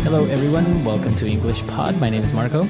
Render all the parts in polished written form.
Hello everyone, welcome to English Pod. My name is Marco.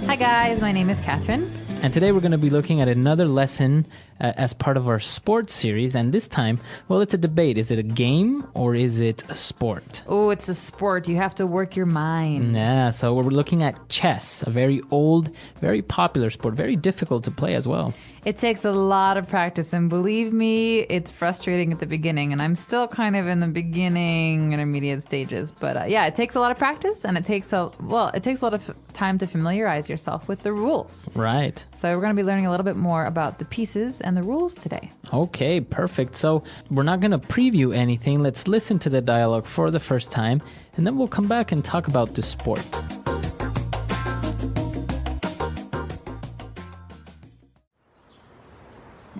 Hi guys, my name is Catherine. And today we're going to be looking at another lesson as part of our sports series. And this time, well, it's a debate. Is it a game or is it a sport? Oh, it's a sport. You have to work your mind. Yeah, so we're looking at chess, a very old, very popular sport, very difficult to play as well. It takes a lot of practice, and believe me, it's frustrating at the beginning, and I'm still kind of in the beginning, intermediate stages. But yeah, it takes a lot of practice, and it takes a lot of time to familiarize yourself with the rules. Right. So we're going to be learning a little bit more about the pieces and the rules today. Okay, perfect. So we're not going to preview anything. Let's listen to the dialogue for the first time, and then we'll come back and talk about the sport.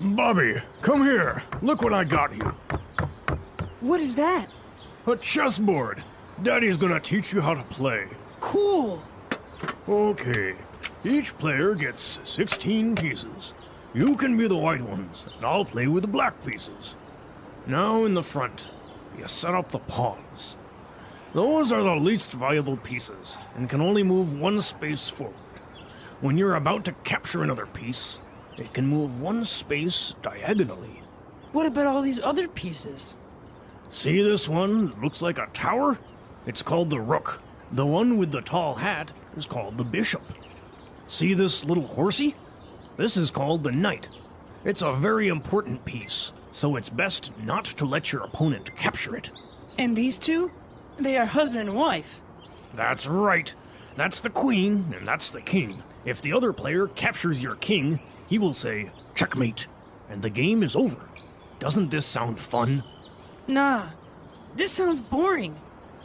Bobby, come here. Look what I got you. What is that? A chessboard. Daddy's gonna teach you how to play. Cool. Okay. Each player gets 16 pieces. You can be the white ones, and I'll play with the black pieces. Now in the front, you set up the pawns. Those are the least valuable pieces, and can only move one space forward. When you're about to capture another piece, it can move one space diagonally. What about all these other pieces? See this one that looks like a tower? It's called the rook. The one with the tall hat is called the bishop. See this little horsey? This is called the knight. It's a very important piece, so it's best not to let your opponent capture it. And these two? They are husband and wife. That's right. That's the queen, and that's the king. If the other player captures your king, he will say, checkmate, and the game is over. Doesn't this sound fun? Nah, this sounds boring.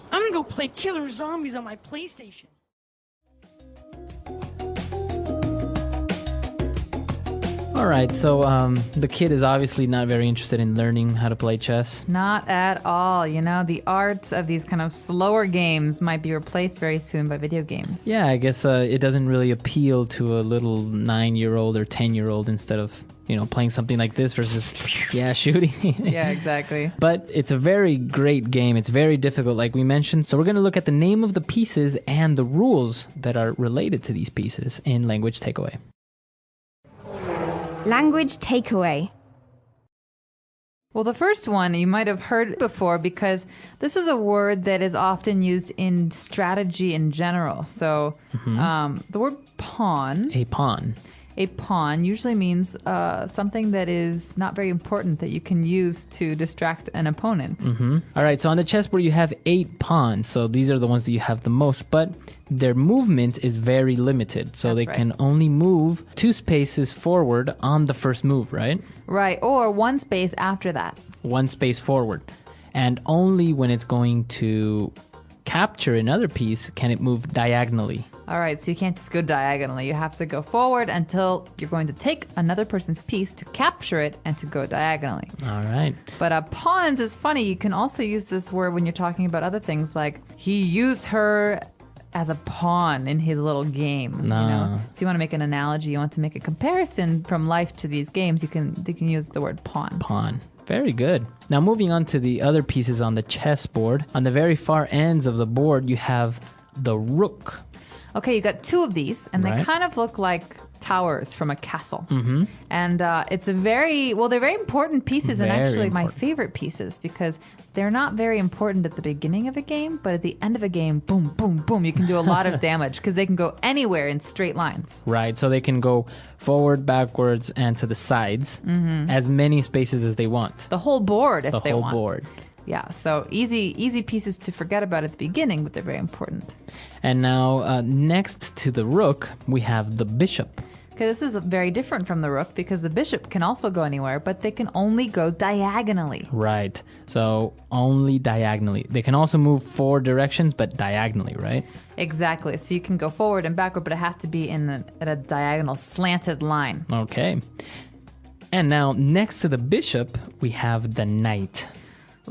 I'm gonna go play Killer Zombies on my PlayStation. All right, so the kid is obviously not very interested in learning how to play chess. Not at all. You know, the art of these kind of slower games might be replaced very soon by video games. Yeah, I guess it doesn't really appeal to a little 9-year-old or 10-year-old instead of, playing something like this versus, shooting. Yeah, exactly. But it's a very great game. It's very difficult, like we mentioned. So we're going to look at the name of the pieces and the rules that are related to these pieces in Language Takeaway. Language takeaway. Well, the first one you might have heard before because this is a word that is often used in strategy in general. So the word pawn. A pawn. A pawn usually means something that is not very important that you can use to distract an opponent. All right, so on the chessboard you have 8 pawns. So these are the ones that you have the most, but their movement is very limited. So That's they right. can only move 2 spaces forward on the first move, right? Right, or one space after that. 1 space forward. And only when it's going to capture another piece can it move diagonally. All right, so you can't just go diagonally. You have to go forward until you're going to take another person's piece to capture it and to go diagonally. All right. But pawns is funny. You can also use this word when you're talking about other things, like he used her as a pawn in his little game. No. So you want to make an analogy, you want to make a comparison from life to these games, you can use the word pawn. Pawn. Very good. Now moving on to the other pieces on the chessboard. On the very far ends of the board, you have the rook. Okay, you got 2 of these, and Right. they kind of look like towers from a castle. Mm-hmm. And it's they're very important pieces, and Very actually my important. favorite pieces, because they're not very important at the beginning of a game, but at the end of a game, boom, boom, boom, you can do a lot of damage, because they can go anywhere in straight lines. Right, so they can go forward, backwards, and to the sides, as many spaces as they want. The whole board, if The they whole want. board. Yeah, so easy pieces to forget about at the beginning, but they're very important. And now, next to the rook, we have the bishop. Okay, this is very different from the rook because the bishop can also go anywhere, but they can only go diagonally. Right, so only diagonally. They can also move 4 directions, but diagonally, right? Exactly. So you can go forward and backward, but it has to be at a diagonal slanted line. Okay. And now, next to the bishop, we have the knight.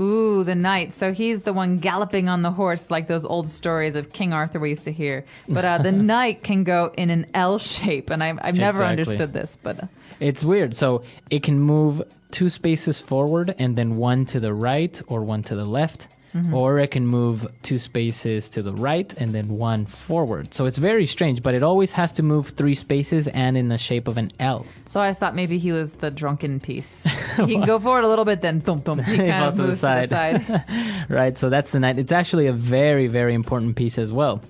Ooh, the knight. So he's the one galloping on the horse like those old stories of King Arthur we used to hear. But the knight can go in an L shape, and I've never Exactly. understood this. But It's weird. So it can move 2 spaces forward and then 1 to the right or 1 to the left. or it can move 2 spaces to the right and then 1 forward. So it's very strange, but it always has to move 3 spaces and in the shape of an L. So I thought maybe he was the drunken piece. He can go forward a little bit, then thump thump. He kind of moves to the side. Right, so that's the knight. It's actually a very, very important piece as well.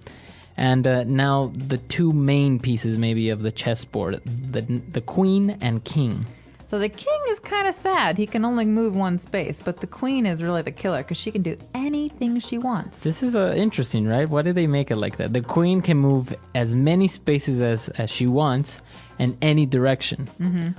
And now the 2 main pieces maybe of the chessboard, the queen and king. So the king is kind of sad. He can only move 1 space, but the queen is really the killer because she can do anything she wants. This is interesting, right? Why did they make it like that? The queen can move as many spaces as she wants in any direction.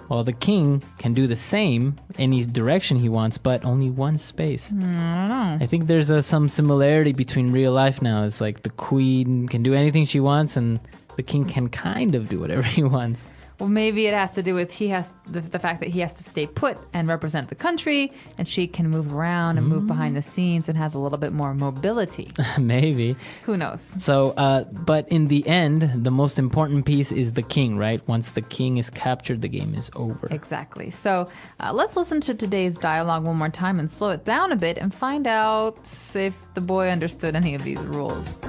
While the king can do the same, any direction he wants, but only 1 space. I don't know. I think there's some similarity between real life now. It's like the queen can do anything she wants and the king can kind of do whatever he wants. Well, maybe it has to do with the fact that he has to stay put and represent the country, and she can move around and move behind the scenes and has a little bit more mobility. Maybe. Who knows? So, but in the end, the most important piece is the king, right? Once the king is captured, the game is over. Exactly. So let's listen to today's dialogue one more time and slow it down a bit and find out if the boy understood any of these rules.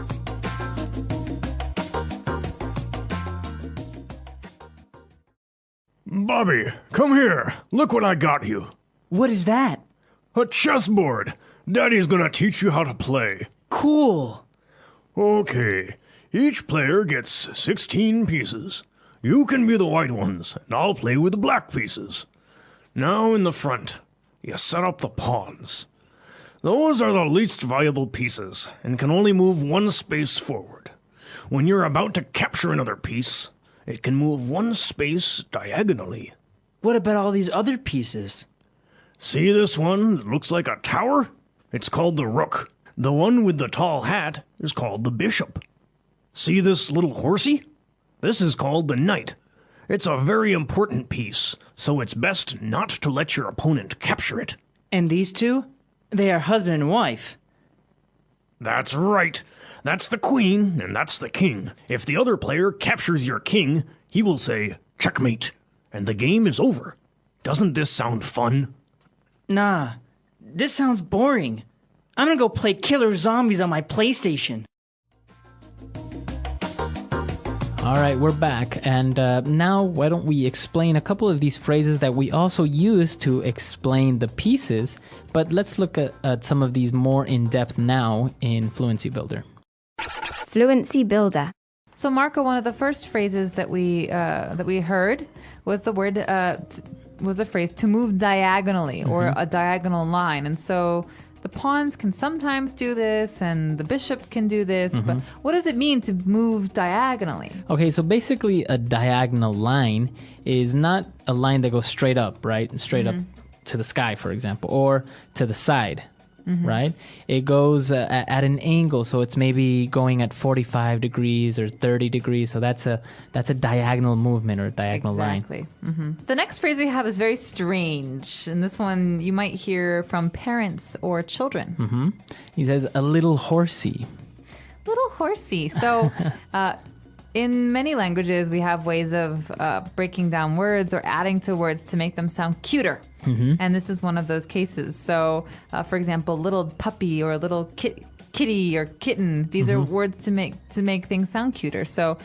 Bobby, come here. Look what I got you. What is that? A chessboard. Daddy's gonna teach you how to play. Cool. Okay. Each player gets 16 pieces. You can be the white ones, and I'll play with the black pieces. Now in the front, you set up the pawns. Those are the least valuable pieces, and can only move 1 space forward. When you're about to capture another piece, it can move 1 space diagonally. What about all these other pieces? See this one that looks like a tower? It's called the rook. The one with the tall hat is called the bishop. See this little horsey? This is called the knight. It's a very important piece, so it's best not to let your opponent capture it. And these two? They are husband and wife. That's right. That's the queen, and that's the king. If the other player captures your king, he will say, checkmate, and the game is over. Doesn't this sound fun? Nah, this sounds boring. I'm gonna go play killer zombies on my PlayStation. All right, we're back. And now why don't we explain a couple of these phrases that we also use to explain the pieces. But let's look at some of these more in depth now in Fluency Builder. Fluency Builder. So, Marco, one of the first phrases that we heard was the phrase to move diagonally or a diagonal line. And so the pawns can sometimes do this and the bishop can do this. But what does it mean to move diagonally? Okay, so basically a diagonal line is not a line that goes straight up, right? Straight up to the sky, for example, or to the side. Right? It goes at an angle, so it's maybe going at 45 degrees or 30 degrees. So that's a diagonal movement or a diagonal line. Exactly. The next phrase we have is very strange, and this one you might hear from parents or children. He says a little horsey. Little horsey. So in many languages, we have ways of breaking down words or adding to words to make them sound cuter. And this is one of those cases. So, for example, little puppy or little kitty or kitten. These are words to make things sound cuter. So,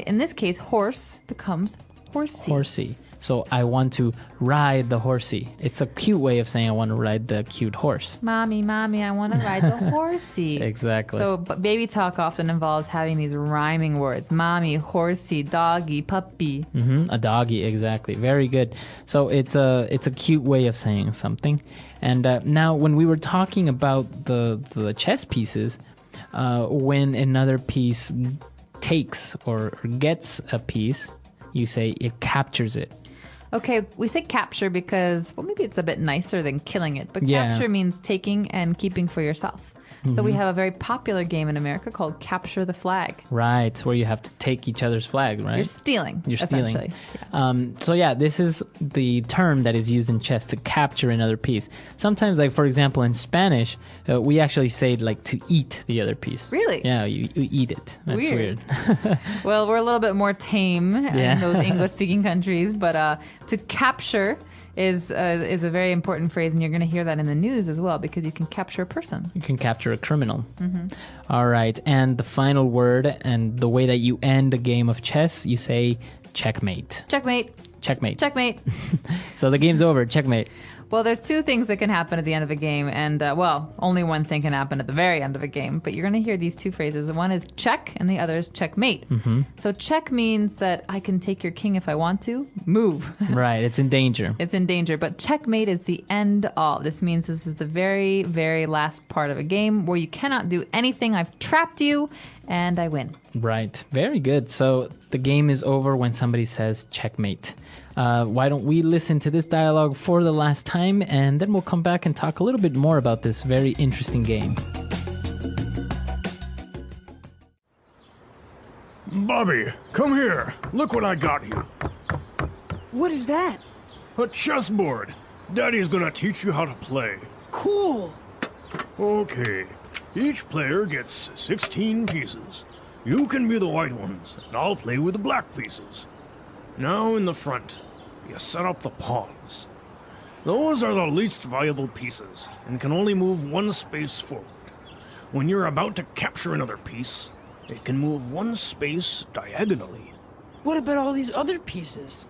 in this case, horse becomes horsey. Horsey. So I want to ride the horsey. It's a cute way of saying I want to ride the cute horse. Mommy, I want to ride the horsey. Exactly. So but baby talk often involves having these rhyming words. Mommy, horsey, doggy, puppy. A doggy, exactly. Very good. So it's a cute way of saying something. And now when we were talking about the chess pieces, when another piece takes or gets a piece, you say it captures it. Okay, we say capture because, well, maybe it's a bit nicer than killing it, but Yeah. capture means taking and keeping for yourself. So we have a very popular game in America called Capture the Flag. Right, where you have to take each other's flag, right? You're stealing, You're stealing. essentially. Yeah. So yeah, this is the term that is used in chess to capture another piece. Sometimes, like for example, in Spanish, we actually say like to eat the other piece. Really? Yeah, you eat it. That's weird. Well, we're a little bit more tame Yeah. in those English-speaking countries, but to capture is a very important phrase, and you're going to hear that in the news as well, because you can capture a person. You can capture a criminal. All right. And the final word and the way that you end a game of chess, you say checkmate. Checkmate. Checkmate. Checkmate. So the game's over. Checkmate. Well, there's two things that can happen at the end of a game, and only one thing can happen at the very end of a game. But you're going to hear these two phrases. One is check, and the other is checkmate. So check means that I can take your king if I want to. Move. Right. It's in danger. It's in danger. But checkmate is the end all. This means this is the very, very last part of a game where you cannot do anything. I've trapped you, and I win. Right. Very good. So the game is over when somebody says checkmate. Why don't we listen to this dialogue for the last time, and then we'll come back and talk a little bit more about this very interesting game. Bobby, come here. Look what I got you. What is that? A chessboard. Daddy's gonna teach you how to play. Cool. Okay. Each player gets 16 pieces. You can be the white ones, and I'll play with the black pieces. Now in the front, you set up the pawns. Those are the least valuable pieces, and can only move one space forward. When you're about to capture another piece, it can move one space diagonally. What about all these other pieces?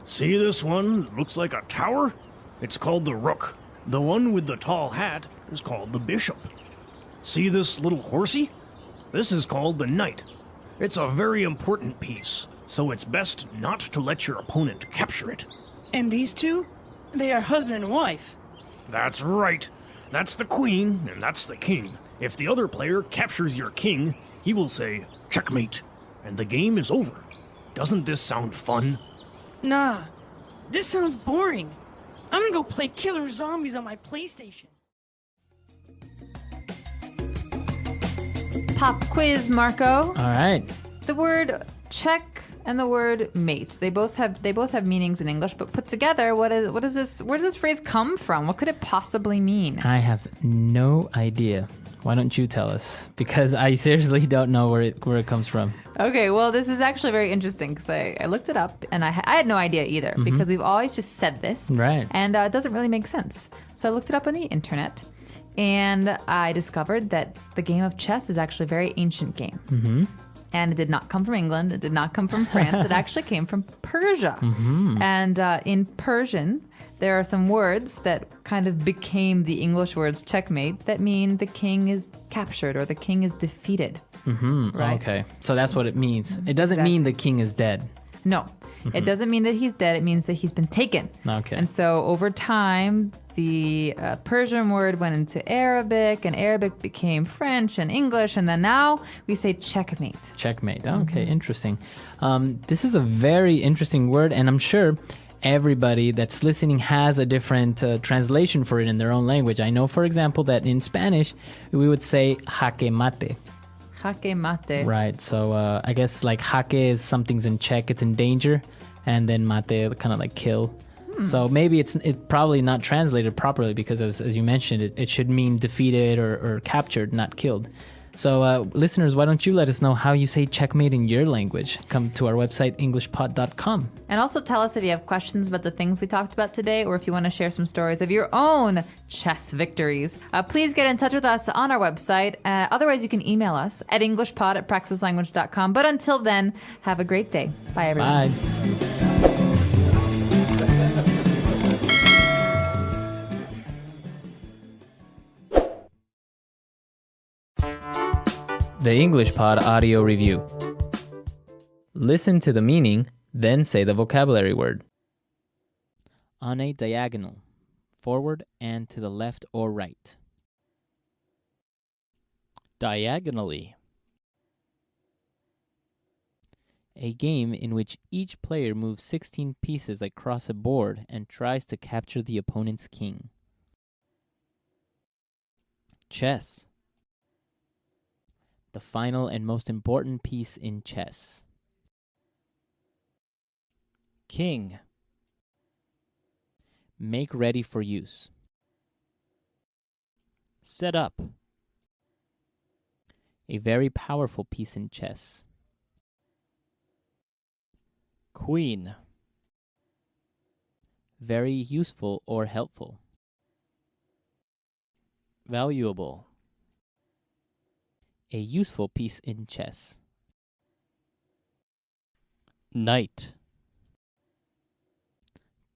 See this one that looks like a tower? It's called the rook. The one with the tall hat is called the bishop. See this little horsey? This is called the knight. It's a very important piece, so it's best not to let your opponent capture it. And these two? They are husband and wife. That's right. That's the queen, and that's the king. If the other player captures your king, he will say, checkmate, and the game is over. Doesn't this sound fun? Nah, this sounds boring. I'm gonna go play killer zombies on my PlayStation. Pop quiz, Marco. All right. The word check and the word mate. They both have meanings in English, but put together, what is this? Where does this phrase come from? What could it possibly mean? I have no idea. Why don't you tell us? Because I seriously don't know where it comes from. Okay, well, this is actually very interesting because I looked it up and I had no idea either because we've always just said this. Right. And it doesn't really make sense. So I looked it up on the internet and I discovered that the game of chess is actually a very ancient game. And it did not come from England. It did not come from France. It actually came from Persia. And in Persian, there are some words that kind of became the English words checkmate that mean the king is captured or the king is defeated. Right? Okay. So that's what it means. It doesn't mean the king is dead. No. It doesn't mean that he's dead. It means that he's been taken. Okay. And so over time, the Persian word went into Arabic, and Arabic became French and English, and then now we say checkmate. Checkmate. Okay, interesting. This is a very interesting word, and I'm sure everybody that's listening has a different translation for it in their own language. I know, for example, that in Spanish, we would say jaque mate. Jaque mate. Right. So I guess like jaque is something's in check, it's in danger, and then mate kind of like kill. So maybe it's probably not translated properly because as you mentioned, it should mean defeated or captured, not killed. So listeners, why don't you let us know how you say checkmate in your language? Come to our website, eslpod.com. And also tell us if you have questions about the things we talked about today, or if you want to share some stories of your own chess victories. Please get in touch with us on our website. Otherwise, you can email us at englishpod@praxislanguage.com. But until then, have a great day. Bye, everyone. Bye. The English Pod Audio Review. Listen to the meaning, then say the vocabulary word. On a diagonal, forward and to the left or right. Diagonally. A game in which each player moves 16 pieces across a board and tries to capture the opponent's king. Chess. The final and most important piece in chess. King. Make ready for use. Set up. A very powerful piece in chess. Queen. Very useful or helpful. Valuable. A useful piece in chess. Knight.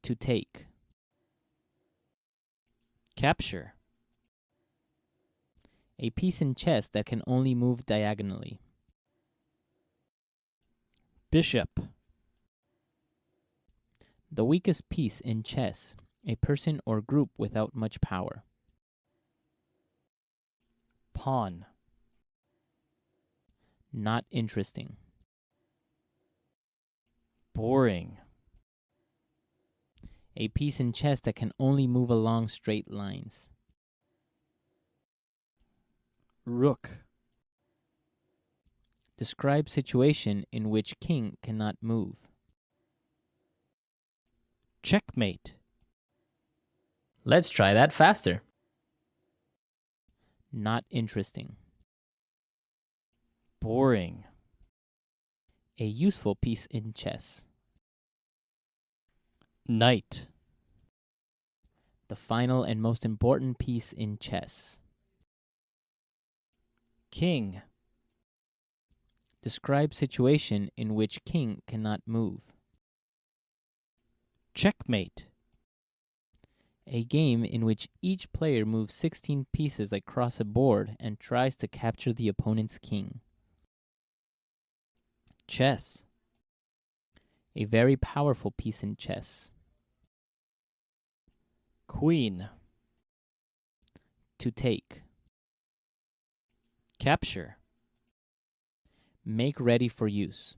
To take. Capture. A piece in chess that can only move diagonally. Bishop. The weakest piece in chess. A person or group without much power. Pawn. Not interesting. Boring. A piece in chess that can only move along straight lines. Rook. Describe situation in which king cannot move. Checkmate. Let's try that faster. Not interesting. Boring. A useful piece in chess. Knight. The final and most important piece in chess. King. Describe situation in which king cannot move. Checkmate. A game in which each player moves 16 pieces across a board and tries to capture the opponent's king. Chess. A very powerful piece in chess. Queen. To take. Capture. Make ready for use.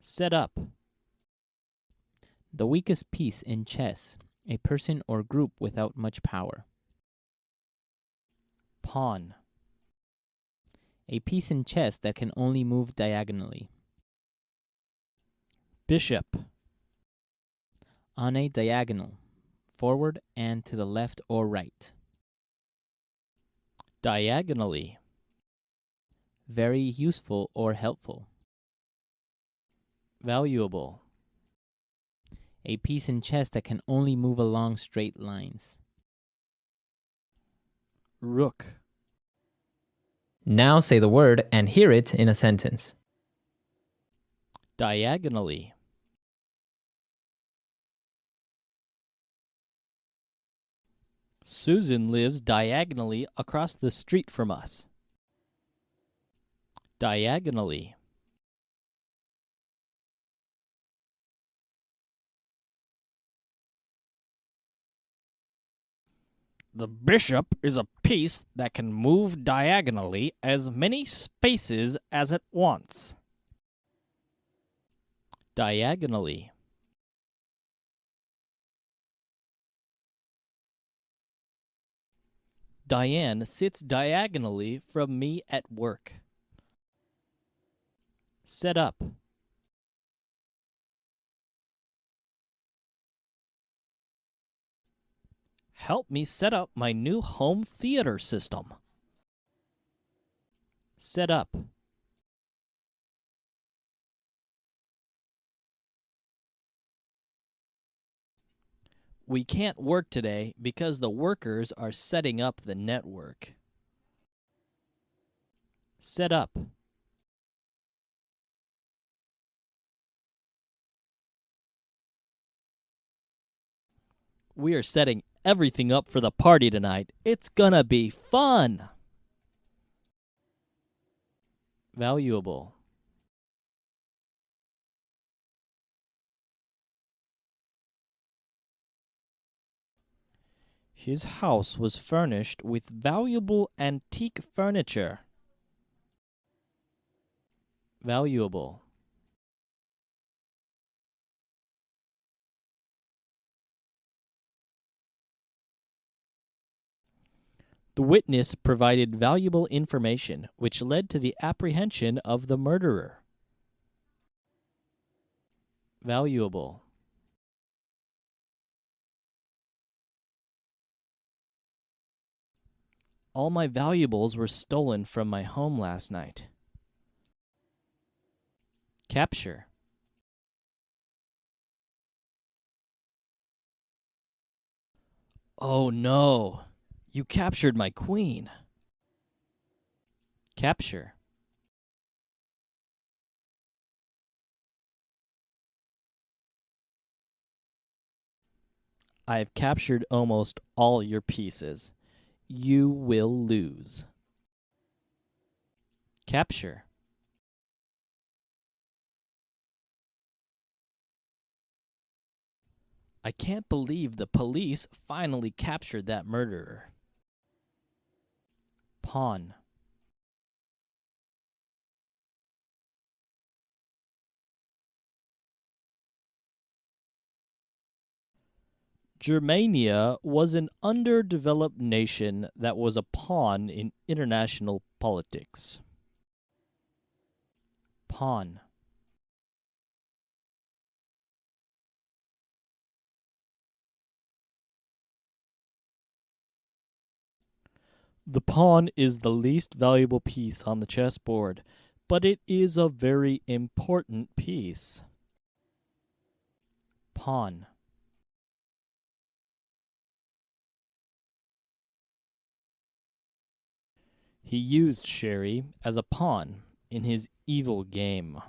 Set up. The weakest piece in chess. A person or group without much power. Pawn. A piece in chess that can only move diagonally. Bishop. On a diagonal, forward and to the left or right. Diagonally. Very useful or helpful. Valuable. A piece in chess that can only move along straight lines. Rook. Now say the word and hear it in a sentence. Diagonally. Susan lives diagonally across the street from us. Diagonally. The bishop is a piece that can move diagonally as many spaces as it wants. Diagonally. Diane sits diagonally from me at work. Set up. Help me set up my new home theater system. Set up. We can't work today because the workers are setting up the network. Set up. We are setting everything up for the party tonight. It's gonna be fun. Valuable. His house was furnished with valuable antique furniture. Valuable. The witness provided valuable information, which led to the apprehension of the murderer. Valuable. All my valuables were stolen from my home last night. Capture. Oh no! You captured my queen. Capture. I have captured almost all your pieces. You will lose. Capture. I can't believe the police finally captured that murderer. Pawn. Germania was an underdeveloped nation that was a pawn in international politics. Pawn. The pawn is the least valuable piece on the chessboard, but it is a very important piece. Pawn. He used Sherry as a pawn in his evil game.